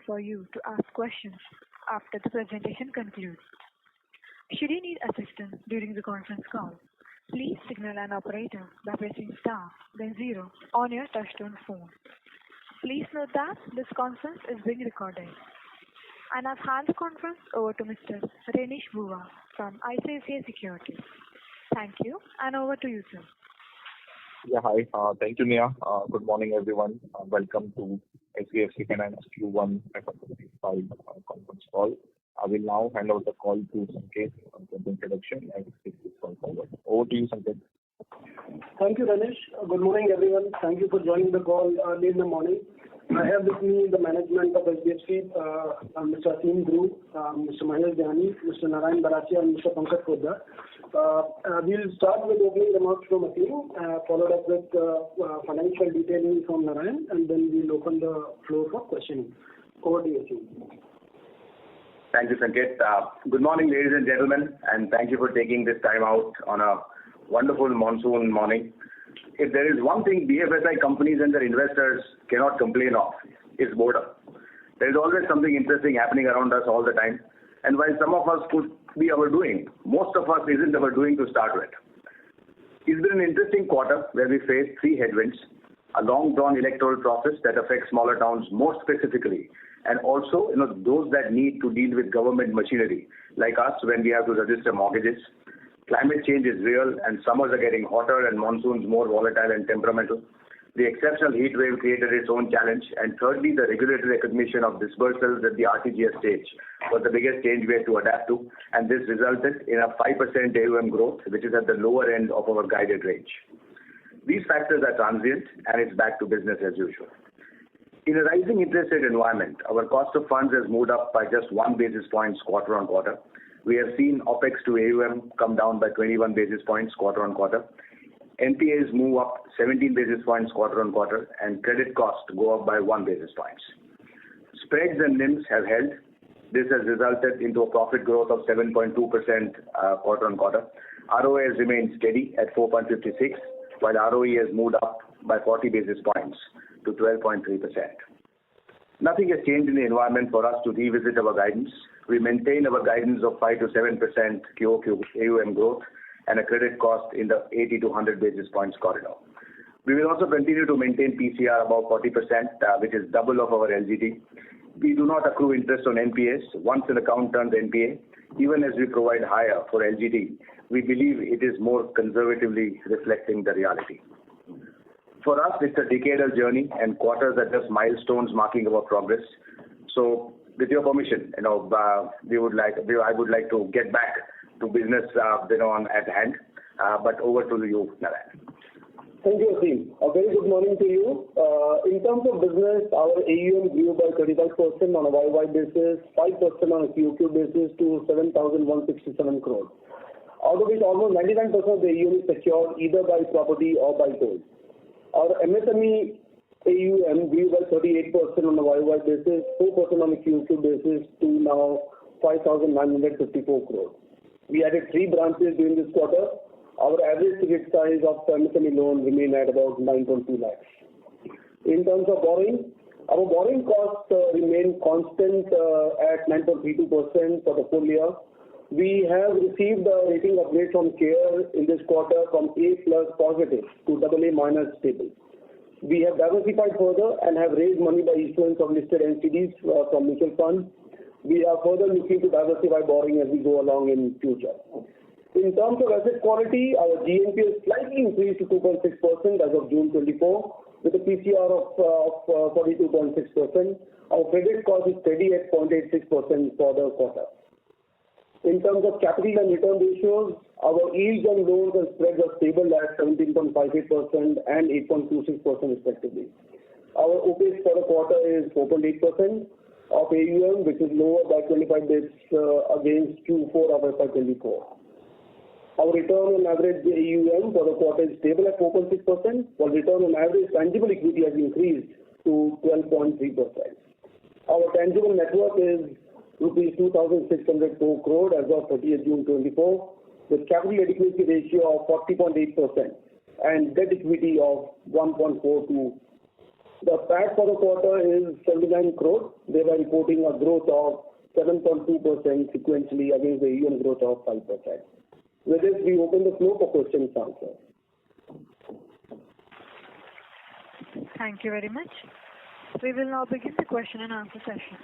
for you to ask questions after the presentation concludes. Should you need assistance during the conference call, please signal an operator by pressing star, then 0 on your touchtone phone. Please note that this conference is being recorded. And I've handed the conference over to Mr. Renish Bhuva from ICICI Securities. Thank you, and over to you, sir. Yeah, hi. Thank you, Nia. Good morning, everyone. Welcome to SBFC Finance Q1FY25 conference call. I will now hand over the call to Sanket for the introduction and take this call forward. Over to you, Sanket. Thank you, Renish. Good morning, everyone. Thank you for joining the call early in the morning. I have with me the management of SBFC, Mr. Aseem Dhruv, Mr. Mahesh Dhyani, Mr. Narayan Barasia, and Mr. Pankaj Poddar. We'll start with opening remarks from Aseem, followed up with financial detailing from Narayan, and then we'll open the floor for questioning. Over to you, Aseem. Thank you, Sanket. Good morning, ladies and gentlemen, and thank you for taking this time out on a wonderful monsoon morning. If there is one thing BFSI companies and their investors cannot complain of, it's boredom. There is always something interesting happening around us all the time. And while some of us could be our doing, most of us isn't our doing to start with. It's been an interesting quarter where we faced 3 headwinds, a long-drawn electoral process that affects smaller towns more specifically, and also those that need to deal with government machinery, like us when we have to register mortgages. Climate change is real, and summers are getting hotter and monsoons more volatile and temperamental. The exceptional heat wave created its own challenge, and thirdly, the regulatory recognition of disbursals at the RTGS stage was the biggest change we had to adapt to, and this resulted in a 5% AUM growth, which is at the lower end of our guided range. These factors are transient, and it's back to business as usual. In a rising interest rate environment, our cost of funds has moved up by just 1 basis point quarter on quarter. We have seen OPEX to AUM come down by 21 basis points quarter on quarter. NPAs move up 17 basis points quarter on quarter, and credit costs go up by 1 basis points. Spreads and NIMs have held. This has resulted into a profit growth of 7.2% quarter on quarter. ROA has remained steady at 4.56, while ROE has moved up by 40 basis points to 12.3%. Nothing has changed in the environment for us to revisit our guidance. We maintain our guidance of 5 to 7% QOQ AUM growth and a credit cost in the 80 to 100 basis points corridor. We will also continue to maintain PCR above 40%, which is double of our LGD. We do not accrue interest on NPAs. Once an account turns NPA, even as we provide higher for LGD, we believe it is more conservatively reflecting the reality. For us, it's a decadal journey, and quarters are just milestones marking our progress. So, with your permission, I would like to get back to business, at hand. But over to you, Narayan. Thank you, Aseem. A very good morning to you. In terms of business, our AUM grew by 35% on a YY basis, 5% on a QQ basis to 7,167 crores. Out of which, almost 99% of the AUM is secured either by property or by gold. Our MSME AUM grew by 38% on a YY basis, 4% on a QQ basis to now 5,954 crores. We added 3 branches during this quarter. Our average ticket size of MSME loan remained at about 9.2 lakhs. In terms of borrowing, our borrowing cost remained constant at 9.32% for the full year. We have received a rating upgrade from CARE in this quarter from A+ positive to AA- stable. We have diversified further and have raised money by issuance of listed NCDs from mutual funds. We are further looking to diversify borrowing as we go along in future. In terms of asset quality, our GNPA has slightly increased to 2.6% as of June 24, with a PCR of 42.6%. Our credit cost is steady at 0.86% for the quarter. In terms of capital and return ratios, our yields on loans and spreads are stable at 17.58% and 8.26% respectively. Our OPEX for the quarter is 4.8% of AUM, which is lower by 25 basis against Q4 of FY24. Our return on average AUM for the quarter is stable at 4.6%, while return on average tangible equity has increased to 12.3%. Our tangible net worth is rupees 2,604 crore as of 30th June 24, with capital adequacy ratio of 40.8% and debt equity of 1.42 The PAT for the quarter is 79 crore. They were reporting a growth of 7.2% sequentially against the AUM growth of 5%. With this, we open the floor for questions and answers. Thank you very much. We will now begin the question and answer session.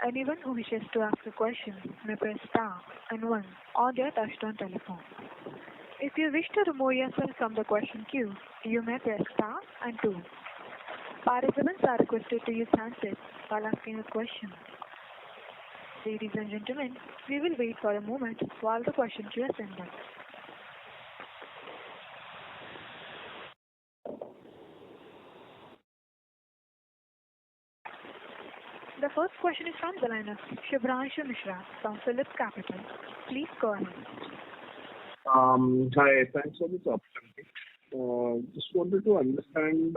Anyone who wishes to ask a question may press star and 1 on their touchtone telephone. If you wish to remove yourself from the question queue, you may press star and 2. Participants are requested to use handsets while asking a question. Ladies and gentlemen, we will wait for a moment while the question queue assembles. The first question is from the line of Shubhranshu Mishra from Phillip Capital. Please go ahead. Hi, thanks for this opportunity. Just wanted to understand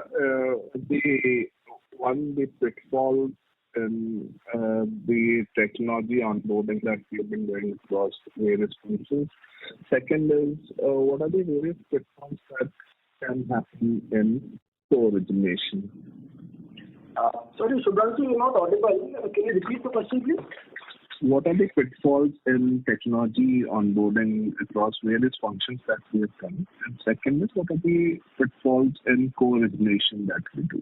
the pitfall in the technology onboarding that you've been doing across various functions. Second is, what are the various pitfalls that can happen in co-origination? Sorry, Shubhranshu, you're not audible. Can you repeat the question, please? What are the pitfalls in technology onboarding across various functions that we have done? And second is, what are the pitfalls in co-origination that we do?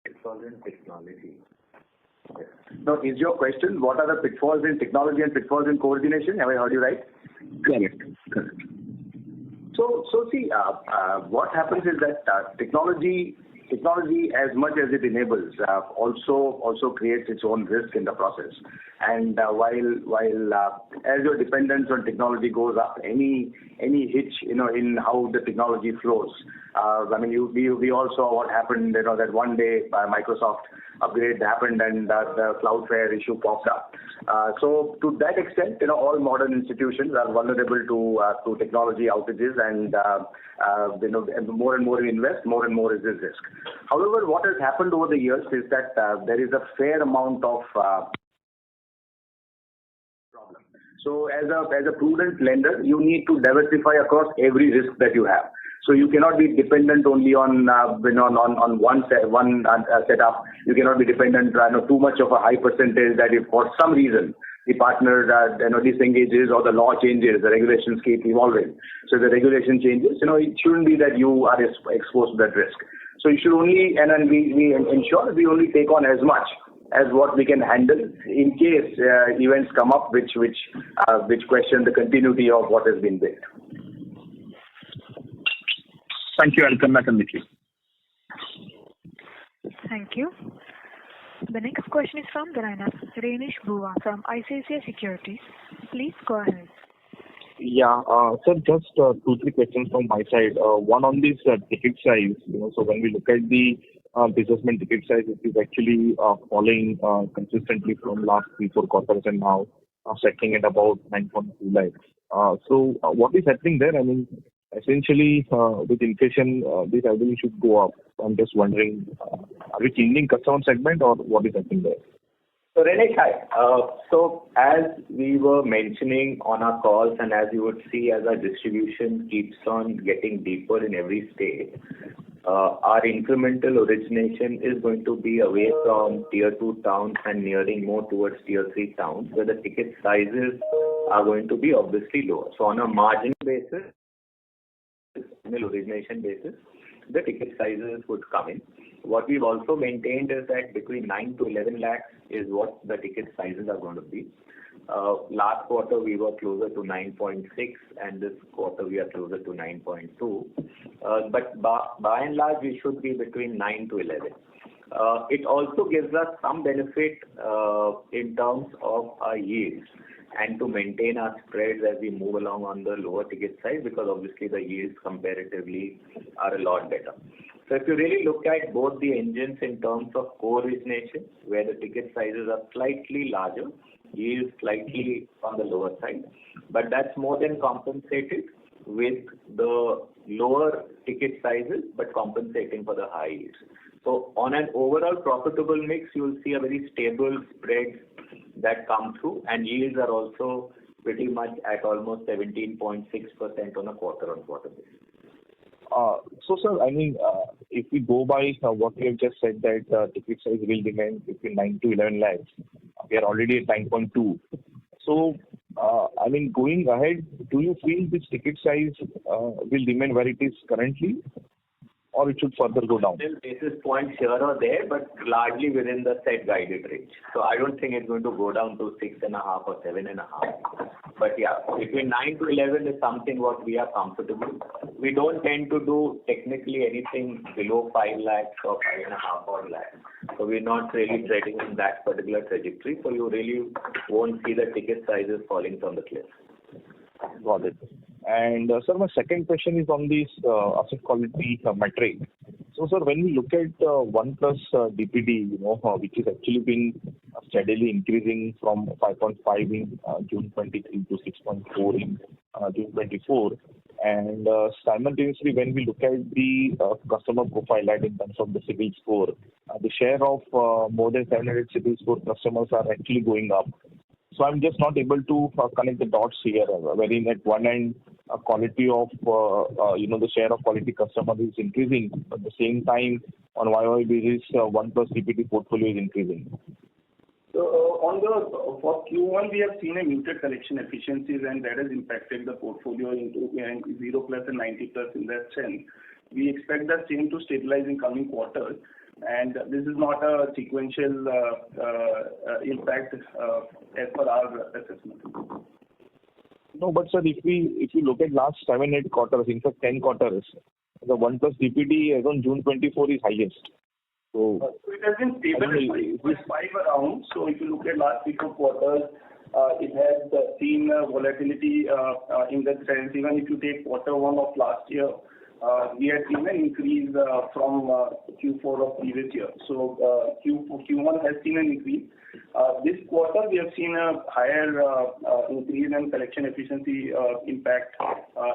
Pitfalls in technology. No, is your question, what are the pitfalls in technology and pitfalls in co-origination? Have I heard you right? Correct. So see, what happens is that technology, as much as it enables, also creates its own risk in the process. And while as your dependence on technology goes up, any hitch, in how the technology flows. We all saw what happened. That one day Microsoft upgrade happened and the Cloudflare issue popped up. So to that extent, all modern institutions are vulnerable to technology outages, and more and more we invest, more and more is this risk. However, what has happened over the years is that there is a fair amount of problem. So as a prudent lender, you need to diversify across every risk that you have. So you cannot be dependent only on one setup. You cannot be dependent too much of a high percentage that if for some reason the partner disengages or the law changes, the regulations keep evolving. So the regulation changes, it shouldn't be that you are exposed to that risk. So you should only, and then we ensure we only take on as much as what we can handle in case events come up which question the continuity of what has been built. Thank you. I'll come back on the queue. Thank you. The next question is from the line of Renish Bhuva from ICICI Securities. Please go ahead. Yeah, sir, just 2-3 questions from my side. One on this ticket size. So when we look at the disbursement ticket size, it is actually falling consistently from last 3-4 quarters and now settling at about 9.2 lakhs. So what is happening there? Essentially, with inflation, this revenue should go up. I'm just wondering, are we changing customer segment or what is happening there? So Renesh, hi. So as we were mentioning on our calls, and as you would see as our distribution keeps on getting deeper in every state, our incremental origination is going to be away from tier 2 towns and nearing more towards tier 3 towns, where the ticket sizes are going to be obviously lower. So on a margin basis, origination basis, the ticket sizes would come in. What we've also maintained is that between 9 to 11 lakhs is what the ticket sizes are going to be. Last quarter we were closer to 9.6 and this quarter we are closer to 9.2. But by and large we should be between 9 to 11. It also gives us some benefit in terms of our yields and to maintain our spreads as we move along on the lower ticket size, because obviously the yields comparatively are a lot better. So if you really look at both the engines in terms of co-origination, where the ticket sizes are slightly larger, yields slightly on the lower side, but that's more than compensated with the lower ticket sizes, but compensating for the high yields. So on an overall profitable mix, you will see a very stable spread that come through, and yields are also pretty much at almost 17.6% on a quarter-on-quarter basis. Sir, if we go by what you have just said, that ticket size will remain between 9 to 11 lakhs, we are already at 9.2. So, going ahead, do you feel this ticket size will remain where it is currently, or it should further go down? Still basis points here or there, but largely within the set guided range. So I don't think it's going to go down to 6.5 or 7.5. But yeah, between 9 to 11 is something what we are comfortable. We don't tend to do technically anything below 5 lakhs or 5.5 or lakhs. So we're not really treading in that particular trajectory. So you really won't see the ticket sizes falling from the cliff. Got it. And sir, my second question is on this asset quality metric. So, sir, when we look at 1 plus DPD, which is actually been steadily increasing from 5.5 in June 23 to 6.4 in June 24, and simultaneously, when we look at the customer profile in terms of the CIBIL score, the share of more than 700 CIBIL score customers are actually going up. So I'm just not able to connect the dots here, wherein at one end, quality of, the share of quality customers is increasing, but at the same time, on YY basis, 1 plus DPD portfolio is increasing. So for Q1, we have seen a muted collection efficiencies, and that has impacted the portfolio into 0 plus and 90 plus in that sense. We expect the same to stabilize in coming quarters. And this is not a sequential impact as per our assessment. No, but sir, if you look at last 7-8 quarters, in fact 10 quarters, the 1 plus DPD as on June 24 is highest. So it has been stable at 5 around. So if you look at last 3 quarters, it has seen volatility in that sense. Even if you take Q1 of last year, we had seen an increase from Q4 of previous year. So Q1 has seen an increase. This quarter we have seen a higher increase in collection efficiency impact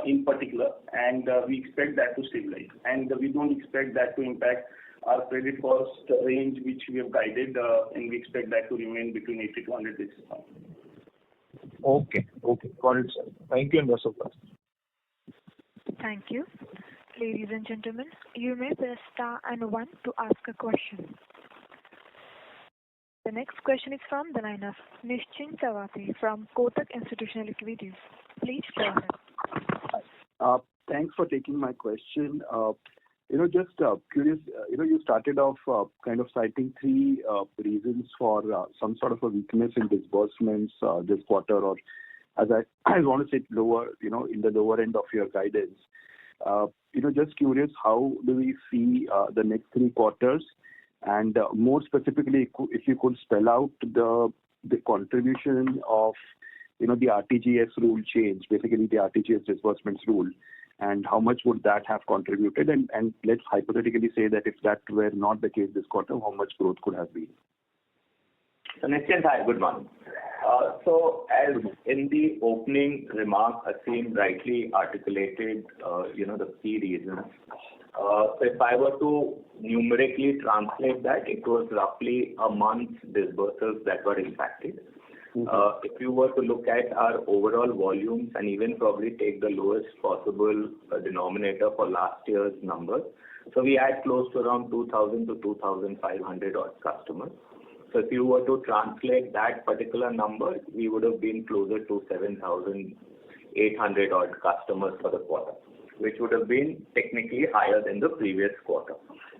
in particular, and we expect that to stabilize. And we don't expect that to impact our credit cost range, which we have guided, and we expect that to remain between 80 to 100 basis points. Okay. Got it, sir. Thank you and best of luck. Thank you. Ladies and gentlemen, you may press star and 1 to ask a question. The next question is from the line of Nischint Chawathe from Kotak Institutional Equities. Please go ahead. Thanks for taking my question. Just curious, you started off kind of citing 3 reasons for some sort of a weakness in disbursements this quarter, or as I want to say lower, in the lower end of your guidance. Just curious, how do we see the next 3 quarters? And more specifically, if you could spell out the contribution of, the RTGS rule change, basically the RTGS disbursements rule, and how much would that have contributed? And let's hypothetically say that if that were not the case this quarter, how much growth could have been? So Nischint, hi, good morning. So as in the opening remark, Aseem rightly articulated, the key reasons. So if I were to numerically translate that, it was roughly a month's disbursements that were impacted. If you were to look at our overall volumes and even probably take the lowest possible denominator for last year's numbers, so we had close to around 2,000 to 2,500 odd customers. So if you were to translate that particular number, we would have been closer to 7,800 odd customers for the quarter, which would have been technically higher than the previous quarter.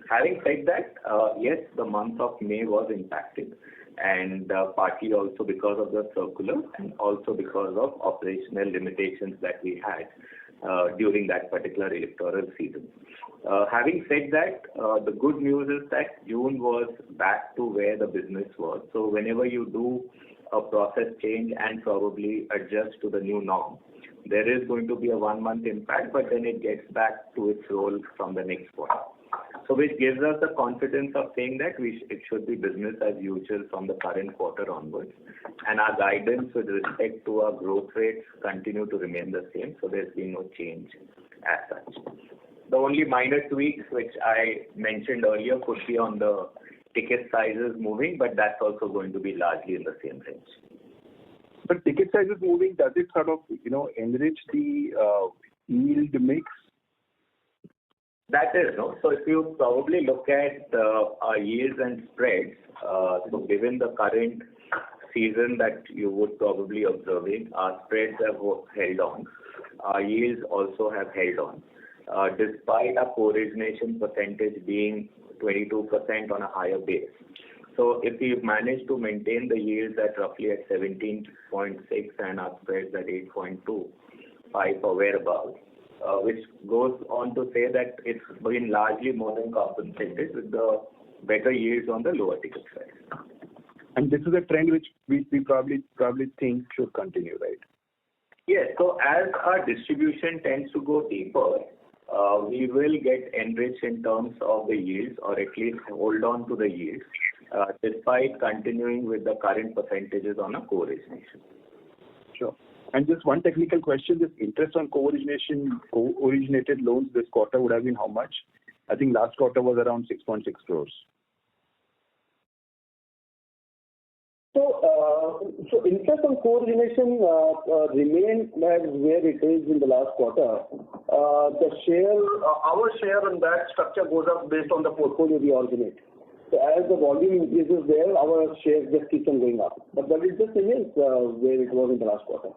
Having said that, yes, the month of May was impacted, and partly also because of the circular and also because of operational limitations that we had during that particular electoral season. Having said that, the good news is that June was back to where the business was. So whenever you do a process change and probably adjust to the new norm, there is going to be a 1-month impact, but then it gets back to its role from the next quarter. So which gives us the confidence of saying that it should be business as usual from the current quarter onwards. And our guidance with respect to our growth rates continue to remain the same, so there's been no change as such. The only minor tweaks which I mentioned earlier could be on the ticket sizes moving, but that's also going to be largely in the same range. But ticket sizes moving, does it sort of, enrich the yield mix? That is, no. So if you probably look at our yields and spreads, so given the current season that you would probably observing, our spreads have held on. Our yields also have held on. Despite our co-origination percentage being 22% on a higher base. So if we've managed to maintain the yields at roughly at 17.6 and our spreads at 8.25 or whereabouts, which goes on to say that it's been largely more than compensated with the better yields on the lower ticket side. And this is a trend which we probably think should continue, right? Yes. So as our distribution tends to go deeper, we will get enriched in terms of the yields, or at least hold on to the yields, despite continuing with the current percentages on a co-origination. Sure. And just one technical question, this interest on co-originated loans this quarter would have been how much? I think last quarter was around 6.6 crores. So interest on co-origination remained as where it is in the last quarter. The share, our share in that structure goes up based on the portfolio we originate. So as the volume increases there, our share just keeps on going up. But it just remains where it was in the last quarter.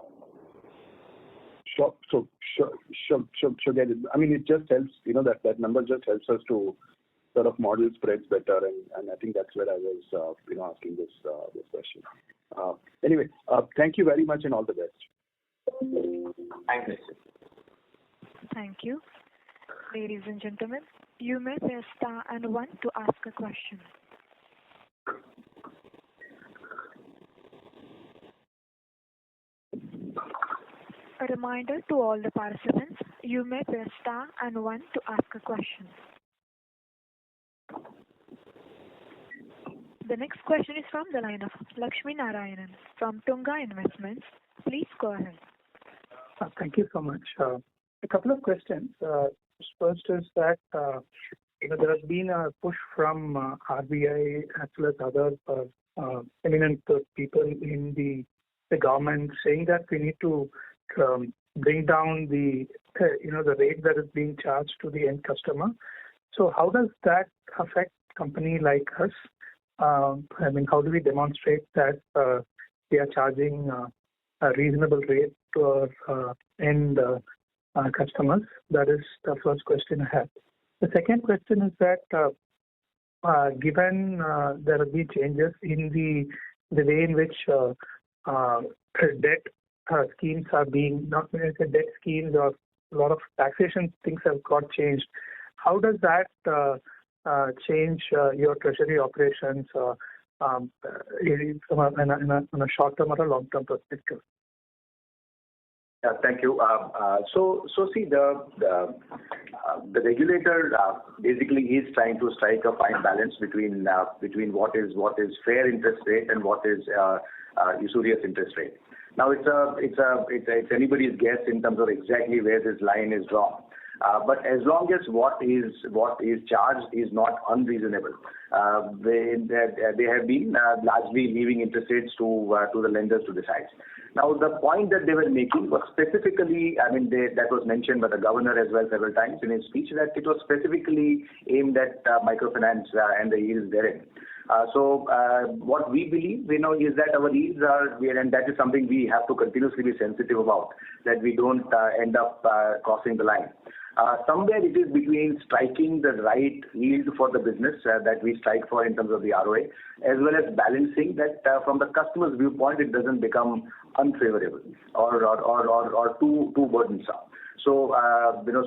Sure. Get it. I mean, it just helps, that number just helps us to sort of model spreads better, and I think that's where I was, asking this question. Anyway, thank you very much and all the best. Thank you. Thank you. Ladies and gentlemen, you may press star and 1 to ask a question. A reminder to all the participants, you may press star and 1 to ask a question. The next question is from the line of Lakshmi Narayanan from Tunga Investments. Please go ahead. Thank you so much. A couple of questions. First is that there has been a push from RBI as well as other eminent people in the government saying that we need to bring down the rate that is being charged to the end customer. So how does that affect company like us? How do we demonstrate that we are charging a reasonable rate to our end customers? That is the first question I have. The second question is that given there have been changes in the way in which debt schemes are being, not only debt schemes or a lot of taxation things have got changed, how does that change your treasury operations on a short-term or a long-term perspective? Yeah, thank you. So see, the regulator basically is trying to strike a fine balance between what is fair interest rate and what is usurious interest rate. Now it's anybody's guess in terms of exactly where this line is drawn. But as long as what is charged is not unreasonable, they have been largely leaving interest rates to the lenders to decide. Now the point that they were making was specifically, that was mentioned by the governor as well several times in his speech, that it was specifically aimed at microfinance and the yields therein. So what we believe, is that our yields are, and that is something we have to continuously be sensitive about, that we don't end up crossing the line. Somewhere it is between striking the right yield for the business that we strike for in terms of the ROA, as well as balancing that from the customer's viewpoint, it doesn't become unfavorable or too burdensome. So,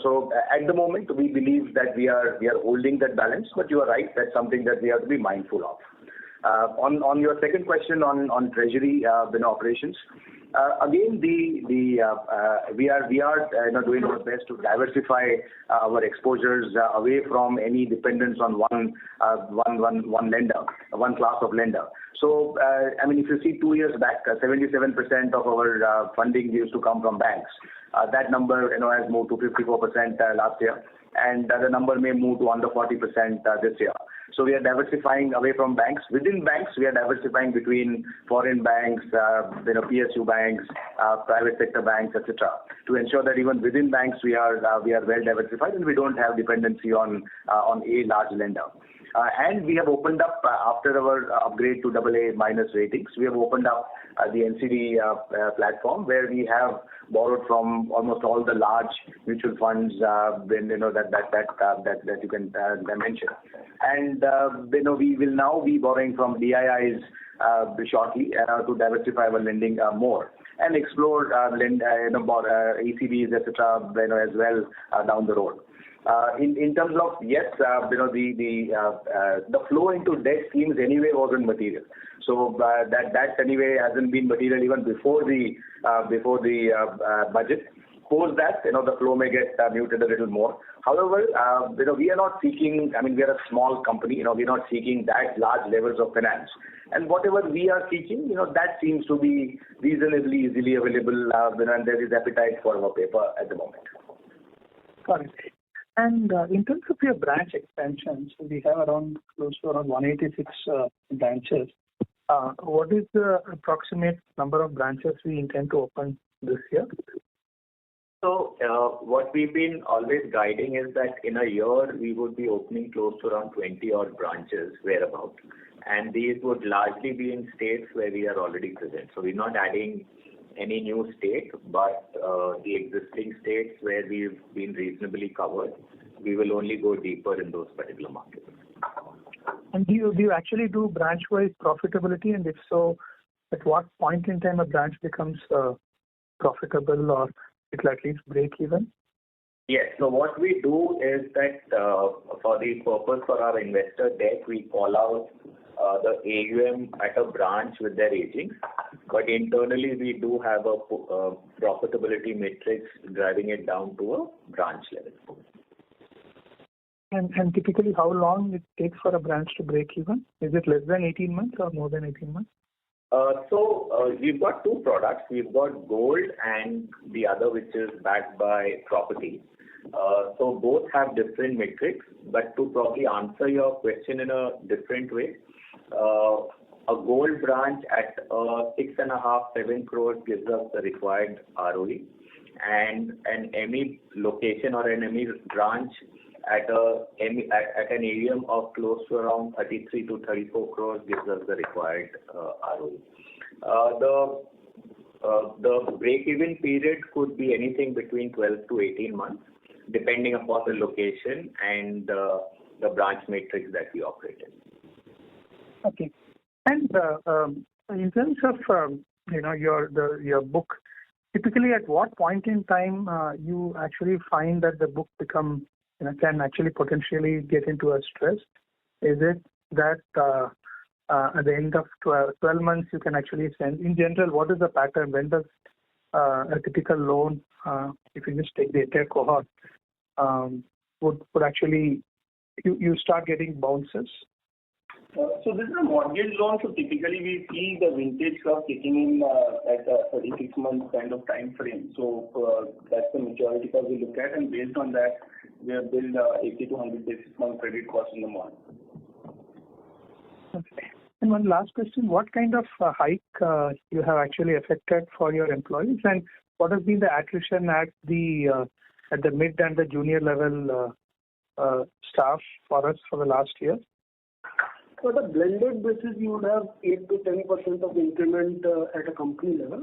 so at the moment we believe that we are holding that balance, but you are right, that's something that we have to be mindful of. On your second question on treasury operations, again we are doing our best to diversify our exposures away from any dependence on one lender, one class of lender. So if you see 2 years back, 77% of our funding used to come from banks. That number has moved to 54% last year, and the number may move to under 40% this year. So we are diversifying away from banks. Within banks, we are diversifying between foreign banks, PSU banks, private sector banks, etc. To ensure that even within banks we are well diversified and we don't have dependency on a large lender. And we have opened up after our upgrade to AA minus ratings. We have opened up the NCD platform where we have borrowed from almost all the large mutual funds that you can mention. And we will now be borrowing from DIIs shortly to diversify our lending more and explore ECBs, etc. As well down the road. In terms of the flow into debt schemes anyway wasn't material. So that anyway hasn't been material even before the budget. Post that, the flow may get muted a little more. However, we are not seeking. I mean, we are a small company. We're not seeking that large levels of finance. And whatever we are seeking, that seems to be reasonably easily available, and there is appetite for our paper at the moment. Got it. And in terms of your branch expansions, we have close to around 186 branches. What is the approximate number of branches we intend to open this year? So what we've been always guiding is that in a year we would be opening close to around 20 odd branches whereabout, and these would largely be in states where we are already present. So we're not adding any new state, but the existing states where we've been reasonably covered, we will only go deeper in those particular markets. And do you actually do branch-wise profitability? And if so, at what point in time a branch becomes profitable or it will at least break even? Yes. So what we do is that for the purpose for our investor deck, we call out the AUM at a branch with their aging. But internally, we do have a profitability matrix driving it down to a branch level. And typically, how long it takes for a branch to break even? Is it less than 18 months or more than 18 months? So we've got two products. We've got gold and the other which is backed by property. So both have different metrics, but to probably answer your question in a different way, a gold branch at 6.5-7 crores gives us the required ROE, and an ME location or an ME branch at an AUM of close to around 33 to 34 crores gives us the required ROE. The break-even period could be anything between 12 to 18 months, depending upon the location and the branch matrix that we operate in. Okay. And in terms of your book, typically at what point in time you actually find that the book can actually potentially get into a stress? Is it that at the end of 12 months you can actually send? In general, what is the pattern? When does a typical loan, if you just take the entire cohort, would actually you start getting bounces? So this is a mortgage loan, so typically we see the vintage curve kicking in at a 36-month kind of time frame. So that's the maturity curve we look at, and based on that, we have built 80 to 100 basis point credit cost in the mortgage. Okay. And one last question, what kind of hike you have actually affected for your employees, and what has been the attrition at the mid and the junior level staff for us for the last year? So the blended basis, you would have 8 to 10% of increment at a company level.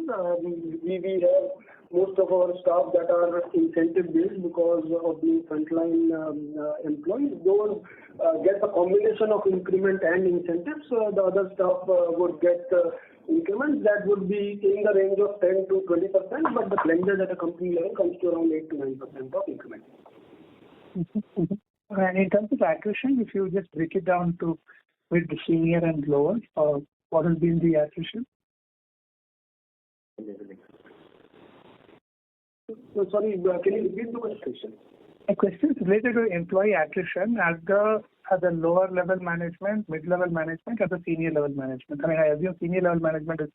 We have most of our staff that are incentive based because of the frontline employees. Those get a combination of increment and incentives. The other staff would get increments that would be in the range of 10 to 20%, but the blended at a company level comes to around 8 to 9% of increment. Mm-hmm. And in terms of attrition, if you just break it down to with the senior and lower, what has been the attrition? So sorry, can you repeat the question? A question is related to employee attrition at the lower level management, mid level management, at the senior level management. I mean, I assume senior level management is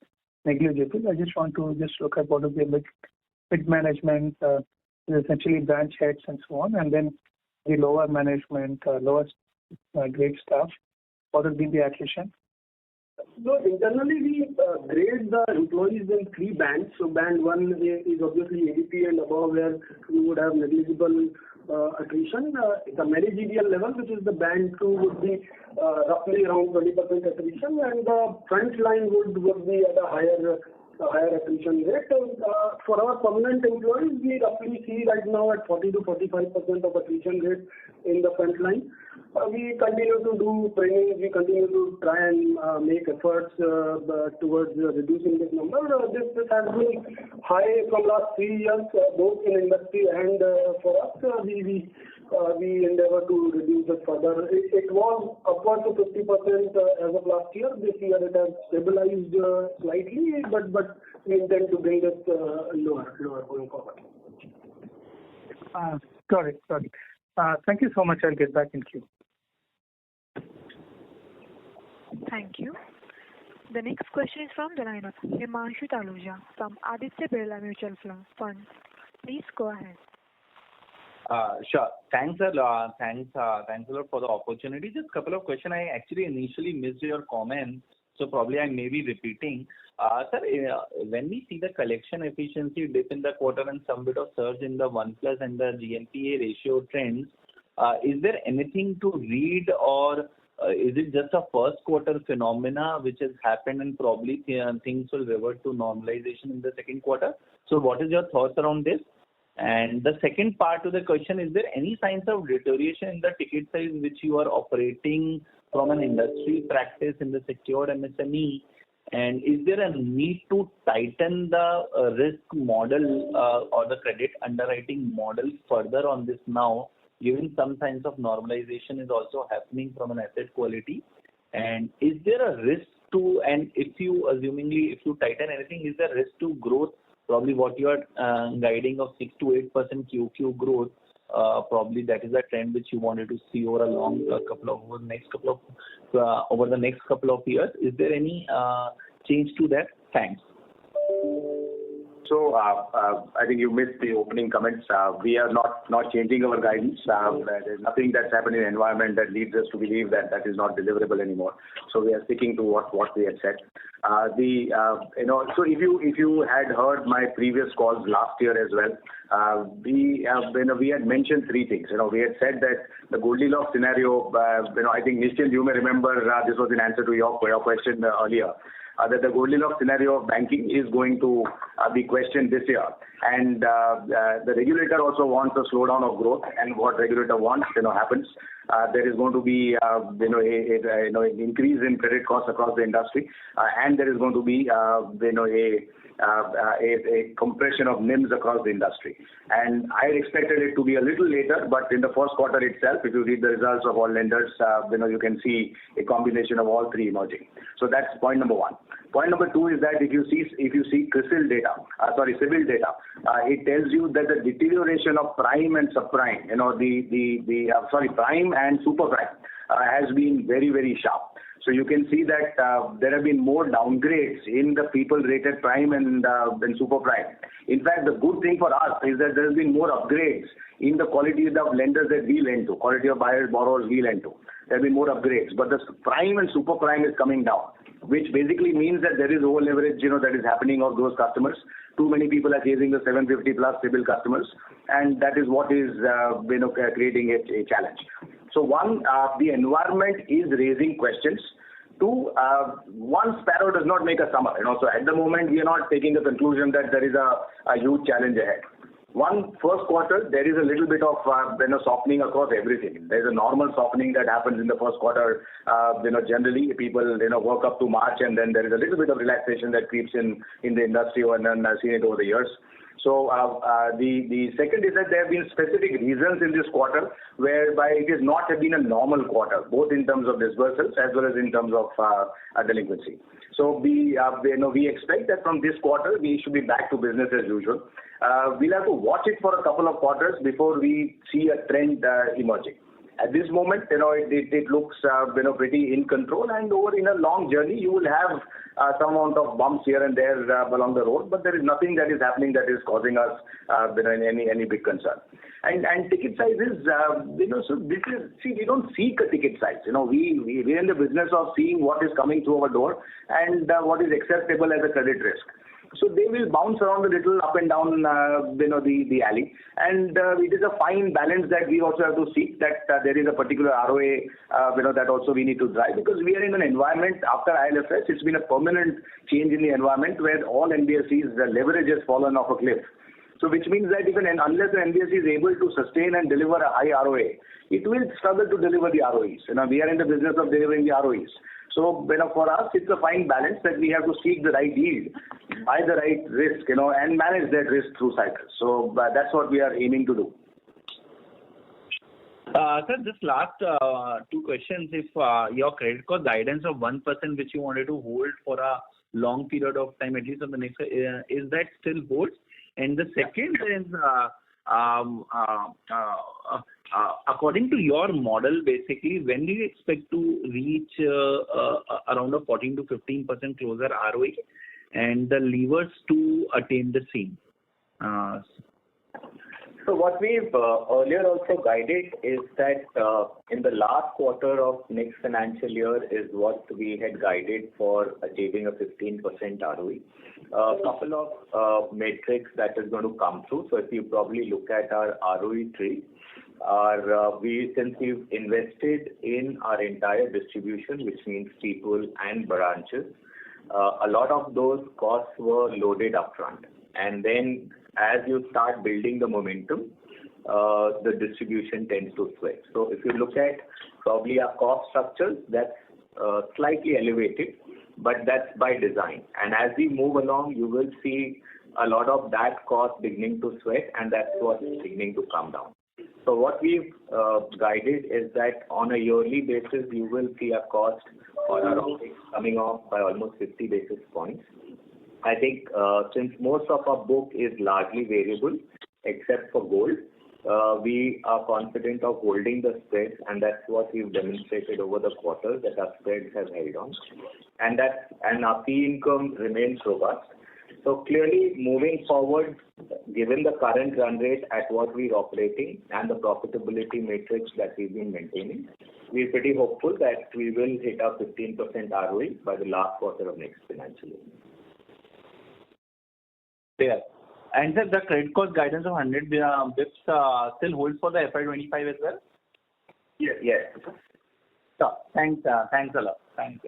negligible. I just want to look at what is the mid management, essentially branch heads and so on, and then the lower management, great staff? What would be the attrition? So internally, we grade the employees in 3 bands. So band 1 is obviously ADP and above, where you would have negligible attrition. The managerial level, which is the band 2, would be roughly around 20% attrition, and the front line would be at a higher attrition rate. For our permanent employees, we roughly see right now at 40 to 45% of attrition rate in the front line. We continue to do training. We continue to try and make efforts towards reducing this number. This has been high from last 3 years, both in industry and for us. We endeavor to reduce it further. It was upwards of 50% as of last year. This year it has stabilized slightly, but we intend to bring it lower going forward. Got it. Thank you so much. I'll get back in queue. Thank you. The next question is from the line of Himanshu Taluja from Aditya Birla Mutual Fund. Please go ahead. Sure. Thanks a lot. Thanks a lot for the opportunity. Just a couple of questions. I actually initially missed your comment, so probably I may be repeating. Sir, when we see the collection efficiency dip in the quarter and some bit of surge in the 1+ and the GNPA ratio trends, is there anything to read, or is it just a first quarter phenomena which has happened and probably things will revert to normalization in the second quarter? So what is your thoughts around this? And the second part to the question, is there any signs of deterioration in the ticket size which you are operating from an industry practice in the secured MSME? And is there a need to tighten the risk model or the credit underwriting model further on this now, given some signs of normalization is also happening from an asset quality? And is there a risk to, and if you tighten anything, is there risk to growth? Probably what you are guiding of 6 to 8% QQ growth, probably that is a trend which you wanted to see over over the next couple of years. Is there any change to that? Thanks. So I think you missed the opening comments. We are not changing our guidance. There's nothing that's happened in the environment that leads us to believe that is not deliverable anymore. So we are sticking to what we had said. So if you had heard my previous calls last year as well, we had mentioned 3 things. We had said that the Goldilocks scenario. I think Nischint, you may remember this was in answer to your question earlier. That the Goldilocks scenario of banking is going to be questioned this year, and the regulator also wants a slowdown of growth. And what regulator wants, happens. There is going to be an increase in credit costs across the industry, and there is going to be a compression of NIMs across the industry. And I had expected it to be a little later, but in the first quarter itself, if you read the results of all lenders, you can see a combination of all 3 emerging. So that's point number 1. Point number 2 is that if you see CRISIL data, CIBIL data, it tells you that the deterioration of prime and subprime, prime and super prime, has been very, very sharp. So you can see that there have been more downgrades in the people rated prime and super prime. In fact, the good thing for us is that there has been more upgrades in the quality of lenders that we lend to, quality of borrowers we lend to. There have been more upgrades, but the prime and super prime is coming down, which basically means that there is over leverage, that is happening of those customers. Too many people are chasing the 750 plus CIBIL customers, and that is what is creating a challenge. So 1, the environment is raising questions. 2, one sparrow does not make a summer. So at the moment we are not taking the conclusion that there is a huge challenge ahead. First quarter, there is a little bit of softening across everything. There is a normal softening that happens in the first quarter. Generally people work up to March, and then there is a little bit of relaxation that creeps in the industry, and then I've seen it over the years. So the second is that there have been specific reasons in this quarter whereby it has not been a normal quarter, both in terms of disbursements as well as in terms of delinquency. So we expect that from this quarter we should be back to business as usual. We'll have to watch it for a couple of quarters before we see a trend emerging. At this moment, it looks pretty in control, and over in a long journey, you will have some amount of bumps here and there along the road, but there is nothing that is happening that is causing us any big concern. And ticket sizes, so this is, we don't seek a ticket size. We're in the business of seeing what is coming through our door and what is acceptable as a credit risk. So they will bounce around a little up and down, the alley. And it is a fine balance that we also have to seek, that there is a particular ROA, that also we need to drive, because we are in an environment after ILFS. It's been a permanent change in the environment where all NBFCs, the leverage has fallen off a cliff. So which means that unless the NBFC is able to sustain and deliver a high ROA, it will struggle to deliver the ROEs. We are in the business of delivering the ROEs. So for us, it's a fine balance that we have to seek the right yield, buy the right risk, and manage that risk through cycles. So that's what we are aiming to do. Sir, just last two questions. If your credit cost guidance of 1%, which you wanted to hold for a long period of time, at least on the next, is that still holds? And the second is, according to your model, basically, when do you expect to reach around a 14 to 15% closer ROE, and the levers to attain the same? So what we've earlier also guided is that in the last quarter of next financial year is what we had guided for achieving a 15% ROE. A couple of metrics that is going to come through. So if you probably look at our ROE tree, since we've invested in our entire distribution, which means people and branches, a lot of those costs were loaded upfront. And then as you start building the momentum, the distribution tends to sweat. So if you look at probably our cost structures, that's slightly elevated, but that's by design. And as we move along, you will see a lot of that cost beginning to sweat, and that's what's beginning to come down. So what we've guided is that on a yearly basis, you will see a cost on our OpEx coming off by almost 50 basis points. I think since most of our book is largely variable, except for gold, we are confident of holding the spreads, and that's what we've demonstrated over the quarters, that our spreads have held on. And our fee income remains robust. So clearly moving forward, given the current run rate at what we're operating and the profitability matrix that we've been maintaining, we're pretty hopeful that we will hit our 15% ROE by the last quarter of next financial year. Yeah. And sir, the credit cost guidance of 100 bps still holds for the FY25 as well? Yes. So, thanks a lot. Thank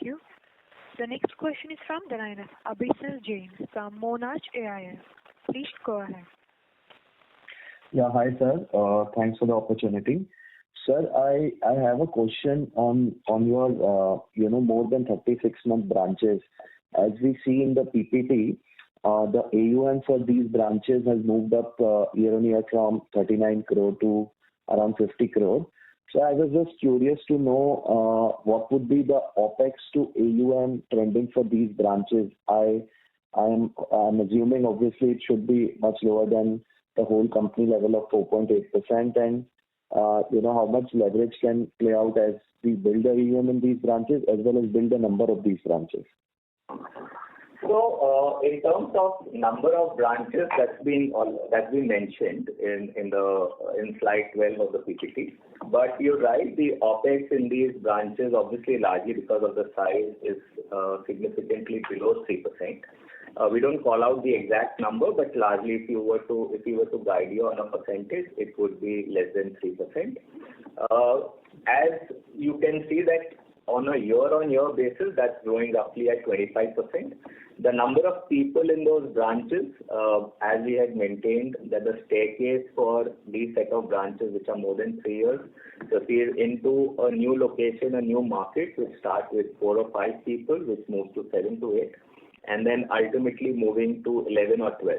you. The next question is from the line of Abhisar Jain from Monarch AIF. Please go ahead. Yeah, hi sir. Thanks for the opportunity. Sir, I have a question on your more than 36-month branches. As we see in the PPT, the AUM for these branches has moved up year on year from 39 crore to around 50 crore. So I was just curious to know what would be the OpEx to AUM trending for these branches. I'm assuming obviously it should be much lower than the whole company level of 4.8%, and how much leverage can play out as we build the AUM in these branches as well as build the number of these branches. So in terms of number of branches, that's been mentioned in slide 12 of the PPT. But you're right, the OpEx in these branches, obviously largely because of the size, is significantly below 3%. We don't call out the exact number, but largely if you were to guide you on a percentage, it would be less than 3%. As you can see that on a year-on-year basis, that's growing roughly at 25%. The number of people in those branches, as we had maintained, that the staircase for these set of branches, which are more than 3 years, so if you're into a new location, a new market, which starts with 4 or 5 people, which moves to 7 to 8, and then ultimately moving to 11 or 12.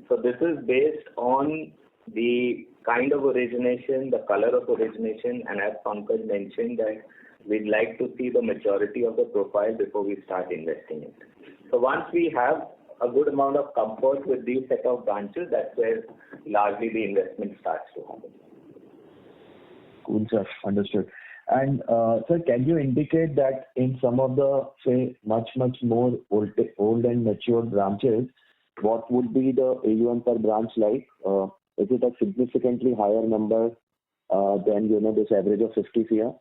So this is based on the kind of origination, the color of origination, and as Pankaj mentioned that we'd like to see the maturity of the profile before we start investing it. So once we have a good amount of comfort with these set of branches, that's where largely the investment starts to happen. Cool, sir. Understood. And sir, can you indicate that in some of the, say, much more old and mature branches, what would be the AUM per branch like? Is it a significantly higher number than, this average of 50 CR?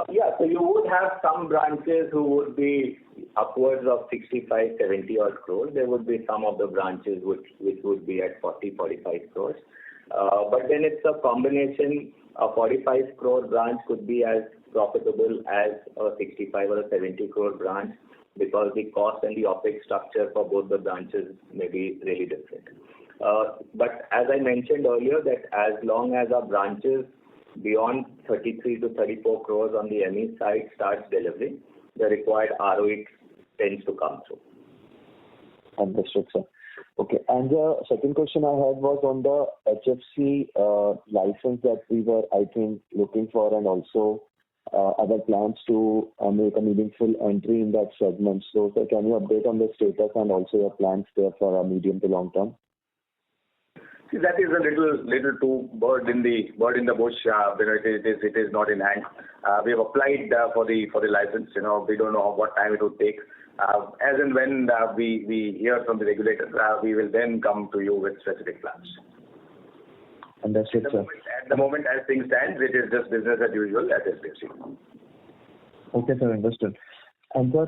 Yeah, so you would have some branches who would be upwards of 65, 70 odd crores. There would be some of the branches which would be at 40, 45 crores. But then it's a combination. A 45 crore branch could be as profitable as a 65 or a 70 crore branch because the cost and the OPEX structure for both the branches may be really different. But as I mentioned earlier, that as long as our branches beyond 33 to 34 crores on the ME side starts delivering, the required ROE tends to come through. Understood, sir. Okay. And the second question I had was on the HFC license that we were, I think, looking for, and also other plans to make a meaningful entry in that segment. So, sir, can you update on the status and also your plans there for a medium to long term? See, that is a little too bird in the bush. It is not in hand. We have applied for the license. We don't know what time it would take. As and when we hear from the regulator, we will then come to you with specific plans. Understood, sir. At the moment, as things stand, it is just business as usual at SBFC. Okay, sir. Understood. And sir,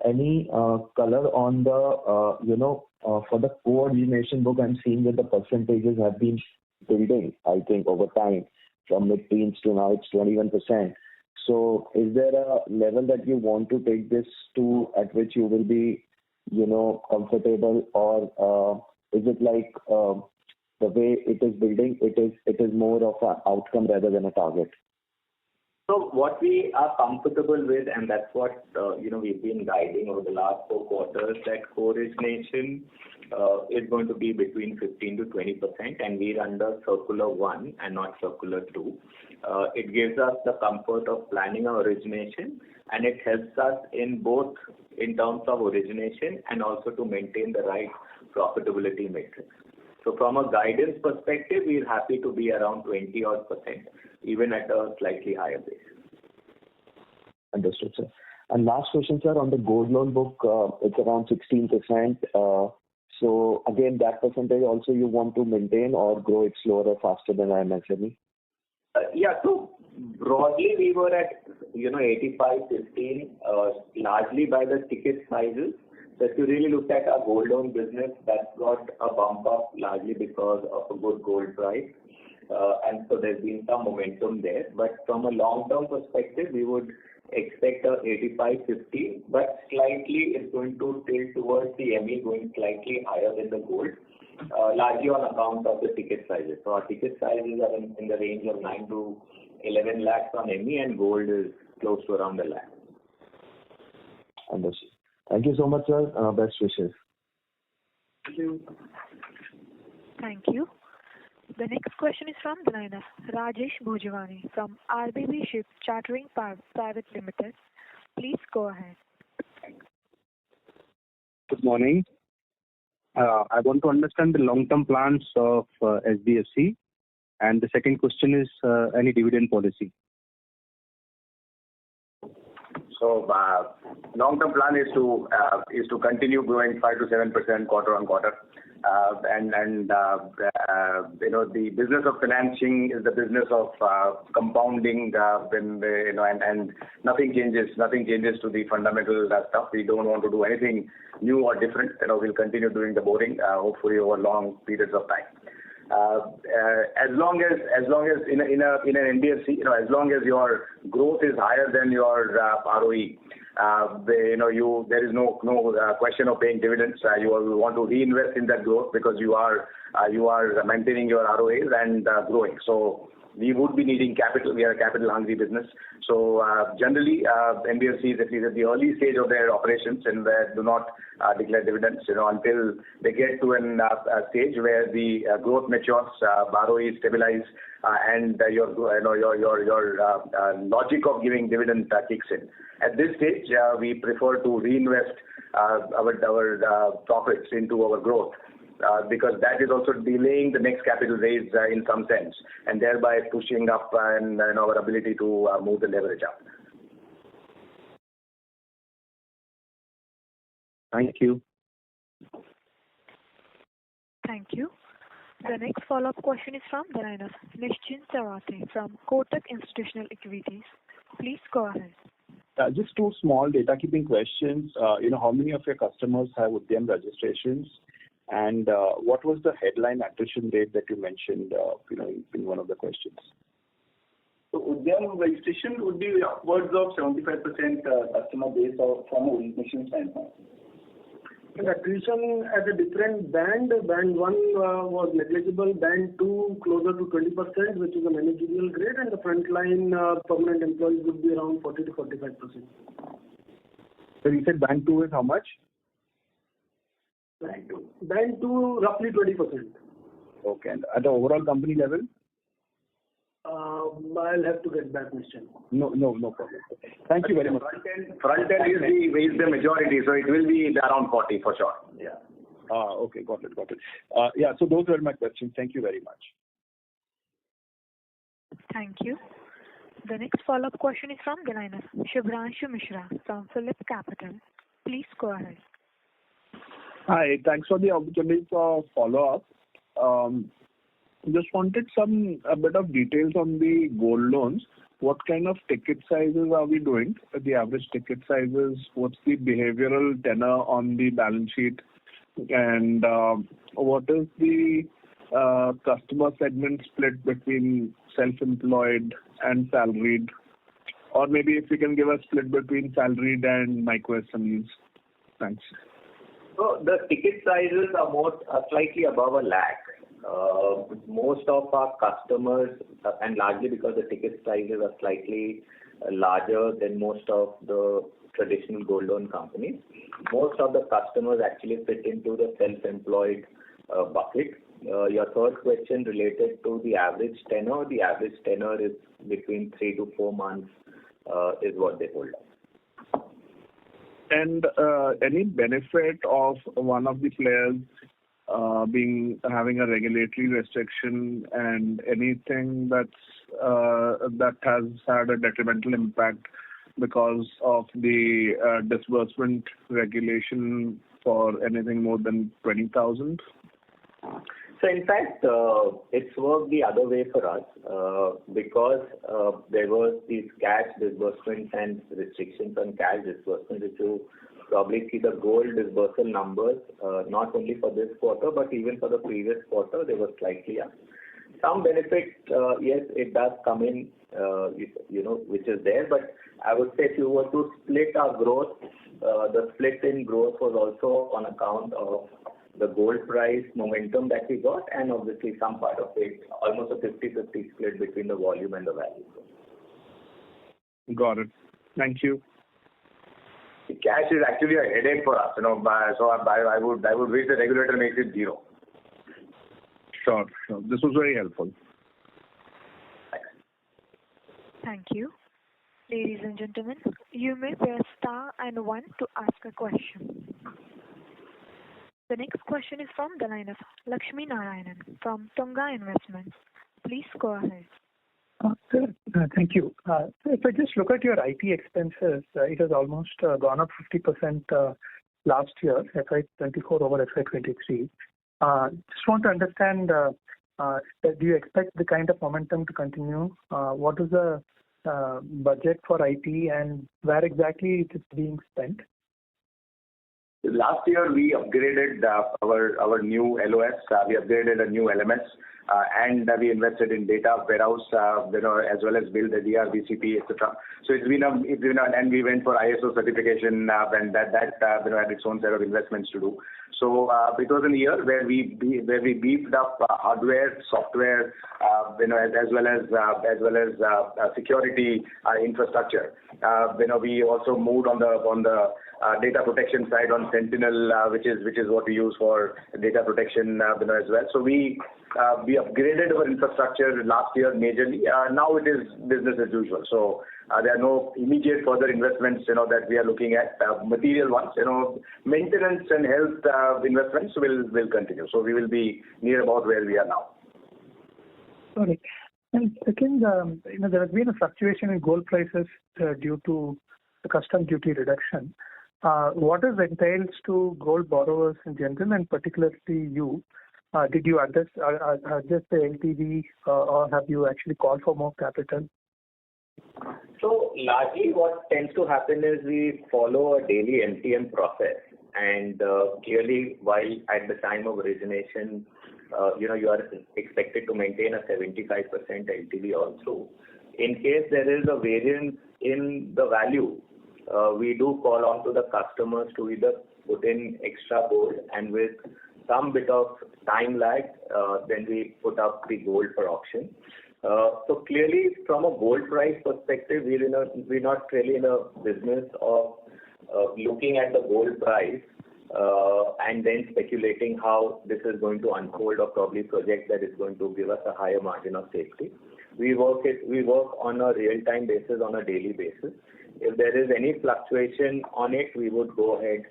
any color on the, for the co-origination book, I'm seeing that the percentages have been building, I think, over time from mid-teens to now it's 21%. So is there a level that you want to take this to at which you will be, comfortable, or is it like the way it is building, it is more of an outcome rather than a target? So what we are comfortable with, and that's what we've been guiding over the last 4 quarters, that co-origination is going to be between 15 to 20%, and we're under Circular 1 and not Circular 2. It gives us the comfort of planning our origination, and it helps us in both in terms of origination and also to maintain the right profitability metrics. So from a guidance perspective, we're happy to be around 20 odd %, even at a slightly higher base. Understood, sir. And last question, sir, on the gold loan book, it's around 16%. So again, that percentage also you want to maintain or grow it slower or faster than MSME? Yeah, so broadly we were at 85-15, largely by the ticket sizes. So if you really look at our gold loan business, that's got a bump up largely because of a good gold price. And so there's been some momentum there. But from a long-term perspective, we would expect a 85-15, but slightly it's going to tilt towards the ME going slightly higher than the gold, largely on account of the ticket sizes. So our ticket sizes are in the range of 9 to 11 lakhs on ME, and gold is close to around a lakh. Understood. Thank you so much, sir. Best wishes. Thank you. Thank you. The next question is from the line of Rajesh Bhojwani from RBB Ship Chartering Private Limited. Please go ahead. Good morning. I want to understand the long-term plans of SBFC, and the second question is any dividend policy. So long-term plan is to continue growing 5 to 7% quarter on quarter, the business of financing is the business of compounding, and nothing changes to the fundamental stuff. We don't want to do anything new or different. We'll continue doing the boring, hopefully over long periods of time. As long as in an NBFC, as long as your growth is higher than your ROE, there is no question of paying dividends. You want to reinvest in that growth because you are maintaining your ROAs and growing. So we would be needing capital. We are a capital-hungry business. So generally, NBFCs, at least at the early stage of their operations, and do not declare dividends, until they get to a stage where the growth matures, ROE stabilize, and your logic of giving dividend kicks in. At this stage, we prefer to reinvest our profits into our growth. Because that is also delaying the next capital raise in some sense, and thereby pushing up and our ability to move the leverage up. Thank you. Thank you. The next follow-up question is from the line of Nischint Chawathe from Kotak Institutional Equities. Please go ahead. Just two small data keeping questions. How many of your customers have Udyam registrations? And what was the headline attrition rate that you mentioned, in one of the questions? So Udyam registration would be upwards of 75% customer base from a origination standpoint. And attrition at a different band. Band 1 was negligible. Band 2 closer to 20%, which is a managerial grade, and the frontline permanent employees would be around 40 to 45%. So you said band 2 is how much? Band 2 roughly 20%. Okay. And at the overall company level? I'll have to get back, Mr. No problem. Thank you very much. Front end is the majority, so it will be around 40 for sure. Yeah. Okay, got it. So those were my questions. Thank you very much. Thank you. The next follow-up question is from the line of Shubhranshu Mishra from Phillip Capital. Please go ahead. Hi, thanks for the opportunity for follow-up. Just wanted a bit of details on the gold loans. What kind of ticket sizes are we doing? The average ticket sizes, what's the behavioral tenor on the balance sheet? And what is the customer segment split between self-employed and salaried? Or maybe if you can give a split between salaried and micro SMEs. Thanks. So the ticket sizes are slightly above 1 lakh. Most of our customers, and largely because the ticket sizes are slightly larger than most of the traditional gold loan companies, most of the customers actually fit into the self-employed bucket. Your third question related to the average tenor. The average tenor is between 3 to 4 months is what they hold up. And any benefit of one of the players having a regulatory restriction and anything that has had a detrimental impact because of the disbursement regulation for anything more than 20,000? So in fact, it's worked the other way for us because there was these cash disbursements and restrictions on cash disbursements. If you probably see the gold disbursal numbers, not only for this quarter but even for the previous quarter, they were slightly up. Some benefit, yes, it does come in, which is there. But I would say if you were to split our growth, the split in growth was also on account of the gold price momentum that we got, and obviously some part of it, almost a 50-50 split between the volume and the value. Got it. Thank you. Cash is actually a headache for us, so I would wish the regulator makes it zero. Sure. This was very helpful. Thanks. Thank you. Ladies and gentlemen, you may press star and 1 to ask a question. The next question is from the line of Lakshmi Narayanan from Tunga Investments. Please go ahead. Sir, thank you. If I just look at your IT expenses, it has almost gone up 50% last year, FY24 over FY23. Just want to understand, do you expect the kind of momentum to continue? What is the budget for IT and where exactly it is being spent? Last year we upgraded our new LOS, we upgraded a new LMS, and we invested in data warehouse, as well as build the DRBCP, etc. So it's been and we went for ISO certification, and that had its own set of investments to do. So it was a year where we beefed up hardware, software, as well as security infrastructure. We also moved on the data protection side on Sentinel, which is what we use for data protection, as well. So we upgraded our infrastructure last year majorly. Now it is business as usual. So there are no immediate further investments, that we are looking at. Material ones, maintenance and health investments will continue. So we will be near about where we are now. Sorry. And second, there has been a fluctuation in gold prices due to the custom duty reduction. What is entails to gold borrowers in general, and particularly you? Did you adjust the LTV, or have you actually called for more capital? So largely what tends to happen is we follow a daily MTM process, and clearly while at the time of origination, you are expected to maintain a 75% LTV also. In case there is a variance in the value, we do call on to the customers to either put in extra gold, and with some bit of time lag, then we put up the gold for auction. So clearly, from a gold price perspective, we're not really in a business of looking at the gold price and then speculating how this is going to unfold, or probably project that is going to give us a higher margin of safety. We work on a real-time basis, on a daily basis. If there is any fluctuation on it, we would go ahead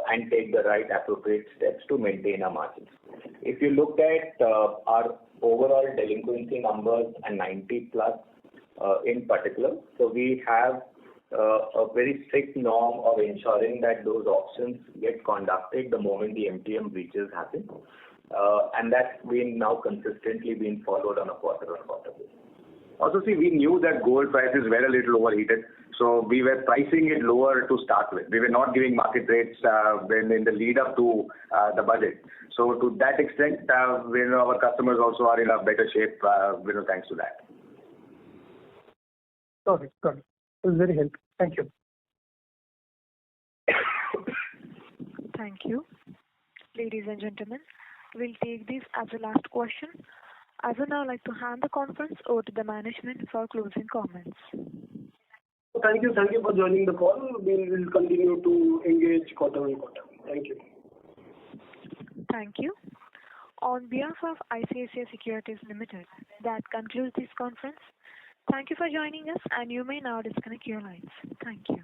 and take the right appropriate steps to maintain our margins. If you look at our overall delinquency numbers and 90 plus in particular, so we have a very strict norm of ensuring that those auctions get conducted the moment the MTM breaches happen, and that's been now consistently being followed on a quarter-on-quarter basis. Also, see, we knew that gold prices were a little overheated, so we were pricing it lower to start with. We were not giving market rates when in the lead up to the budget. So to that extent, our customers also are in a better shape, thanks to that. Got it. It was very helpful. Thank you. Thank you. Ladies and gentlemen, we'll take this as the last question. I would now like to hand the conference over to the management for closing comments. Thank you for joining the call. We will continue to engage quarter on quarter. Thank you. Thank you. On behalf of ICICI Securities Limited, that concludes this conference. Thank you for joining us, and you may now disconnect your lines. Thank you.